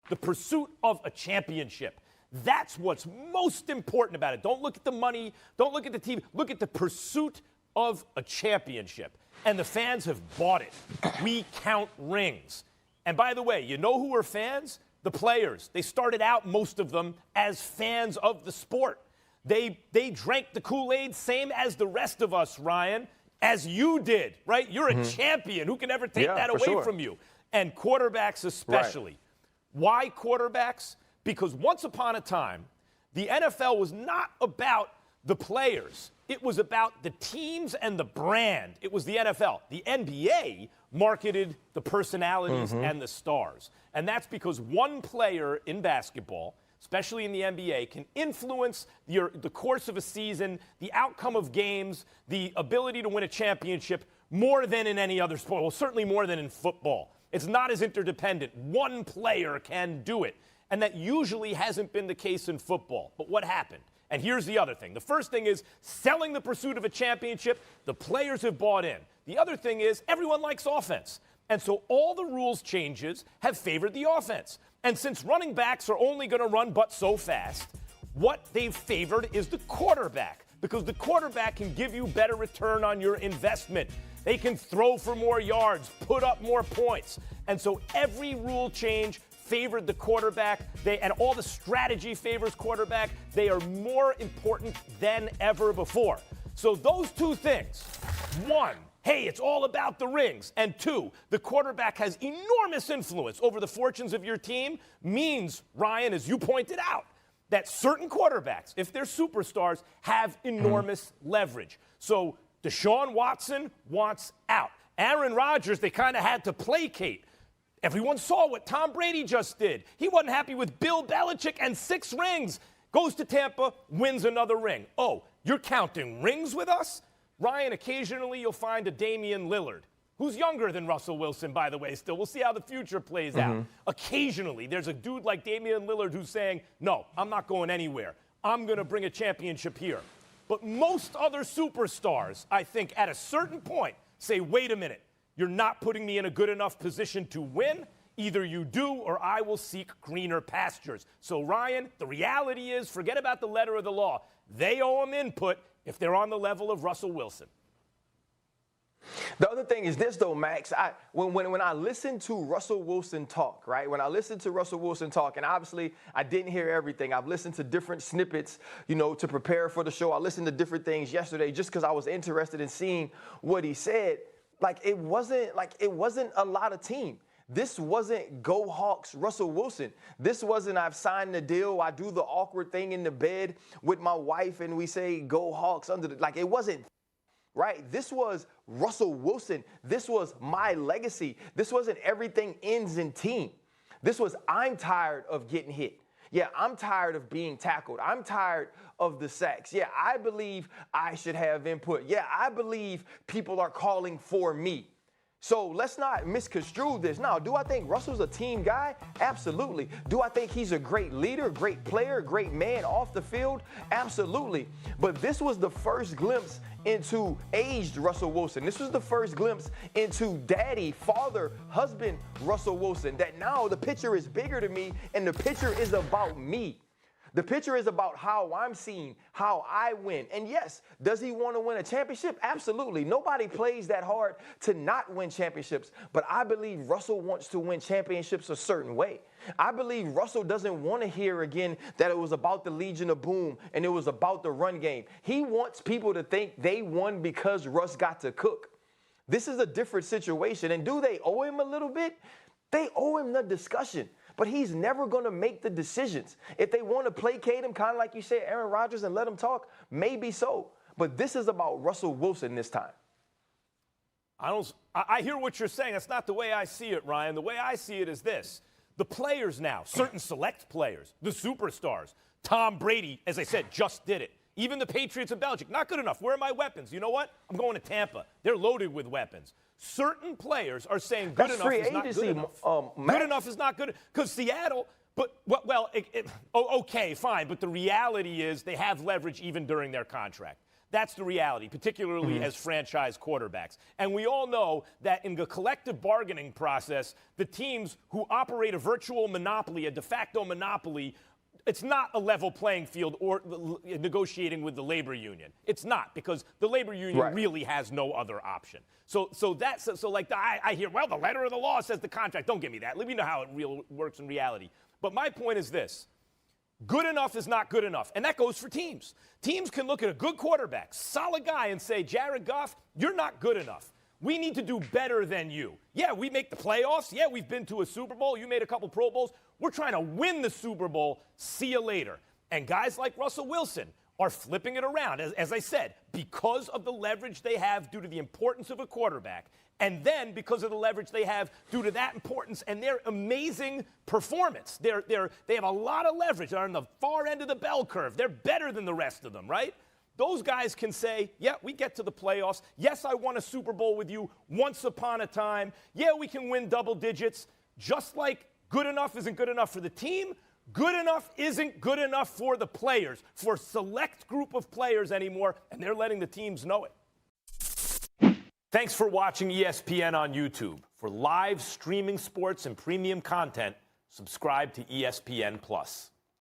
the pursuit of a championship. That's what's most important about it. Don't look at the money. Don't look at the team. Look at the pursuit of a championship. And the fans have bought it. We count rings. And by the way, you know who are fans? The players. They started out, most of them, as fans of the sport. They drank the Kool-Aid, same as the rest of us, Ryan, as you did, right? You're a champion. Who can ever take that away from you? And quarterbacks especially. Right. Why quarterbacks? Because once upon a time, the NFL was not about the players. It was about the teams and the brand. It was the NFL. The NBA marketed the personalities and the stars. And that's because one player in basketball, especially in the NBA, can influence the course of a season, the outcome of games, the ability to win a championship more than in any other sport. Well, certainly more than in football. It's not as interdependent. One player can do it. And that usually hasn't been the case in football. But what happened? And here's the other thing. The first thing is selling the pursuit of a championship. The players have bought in. The other thing is everyone likes offense. And so all the rules changes have favored the offense. And since running backs are only going to run but so fast, what they've favored is the quarterback, because the quarterback can give you better return on your investment. They can throw for more yards, put up more points. And so every rule change favored the quarterback, and all the strategy favors quarterback. They are more important than ever before. So those two things, one, hey, it's all about the rings, and two, the quarterback has enormous influence over the fortunes of your team, means, Ryan, as you pointed out, that certain quarterbacks, if they're superstars, have enormous leverage. So Deshaun Watson wants out. Aaron Rodgers, they kind of had to placate. Everyone saw what Tom Brady just did. He wasn't happy with Bill Belichick and 6 rings. Goes to Tampa, wins another ring. Oh, you're counting rings with us? Ryan, occasionally you'll find a Damian Lillard, who's younger than Russell Wilson, by the way, still. We'll see how the future plays out. Occasionally, there's a dude like Damian Lillard who's saying, no, I'm not going anywhere. I'm going to bring a championship here. But most other superstars, I think, at a certain point, say, wait a minute. You're not putting me in a good enough position to win. Either you do or I will seek greener pastures. So, Ryan, the reality is, forget about the letter of the law. They owe them input if they're on the level of Russell Wilson. The other thing is this, though, Max. When I listen to Russell Wilson talk, right? When I listen to Russell Wilson talk, and obviously I didn't hear everything. I've listened to different snippets, to prepare for the show. I listened to different things yesterday just because I was interested in seeing what he said. It wasn't a lot of team. This wasn't Go Hawks Russell Wilson. This wasn't I've signed the deal. I do the awkward thing in the bed with my wife and we say Go Hawks under the, it wasn't, right? This was Russell Wilson. This was my legacy. This wasn't everything ends in team. This was I'm tired of getting hit. Yeah, I'm tired of being tackled. I'm tired of the sacks. Yeah, I believe I should have input. Yeah, I believe people are calling for me. So let's not misconstrue this. Now, do I think Russell's a team guy? Absolutely. Do I think he's a great leader, great player, great man off the field? Absolutely. But this was the first glimpse into aged Russell Wilson. This was the first glimpse into daddy, father, husband Russell Wilson, that now the picture is bigger to me and the picture is about me. The picture is about how I'm seen, how I win. And yes, does he want to win a championship? Absolutely. Nobody plays that hard to not win championships. But I believe Russell wants to win championships a certain way. I believe Russell doesn't want to hear again that it was about the Legion of Boom and it was about the run game. He wants people to think they won because Russ got to cook. This is a different situation. And do they owe him a little bit? They owe him the discussion. But he's never going to make the decisions. If they want to placate him, kind of like you said, Aaron Rodgers, and let him talk, maybe so. But this is about Russell Wilson this time. I hear what you're saying. That's not the way I see it, Ryan. The way I see it is this. The players now, certain select players, the superstars, Tom Brady, as I said, just did it. Even the Patriots of Belichick, not good enough. Where are my weapons? You know what? I'm going to Tampa. They're loaded with weapons. Certain players are saying good enough is not good enough. Good enough is not good. Because Seattle, okay, fine. But the reality is they have leverage even during their contract. That's the reality, particularly as franchise quarterbacks. And we all know that in the collective bargaining process, the teams who operate a virtual monopoly, a de facto monopoly, it's not a level playing field or negotiating with the labor union. It's not, because the labor union really has no other option. So I hear, well, the letter of the law says the contract. Don't give me that. Let me know how it works in reality. But my point is this. Good enough is not good enough, and that goes for teams. Teams can look at a good quarterback, solid guy, and say, Jared Goff, you're not good enough. We need to do better than you. Yeah, we make the playoffs. Yeah, we've been to a Super Bowl. You made a couple Pro Bowls. We're trying to win the Super Bowl. See you later. And guys like Russell Wilson are flipping it around, as I said, because of the leverage they have due to the importance of a quarterback, and then because of the leverage they have due to that importance and their amazing performance. They have a lot of leverage. They're on the far end of the bell curve. They're better than the rest of them, right? Those guys can say, yeah, we get to the playoffs. Yes, I won a Super Bowl with you once upon a time. Yeah, we can win double digits. Just like good enough isn't good enough for the team, good enough isn't good enough for the players, for a select group of players anymore, and they're letting the teams know it. Thanks for watching ESPN on YouTube. For live streaming sports and premium content, subscribe to ESPN+.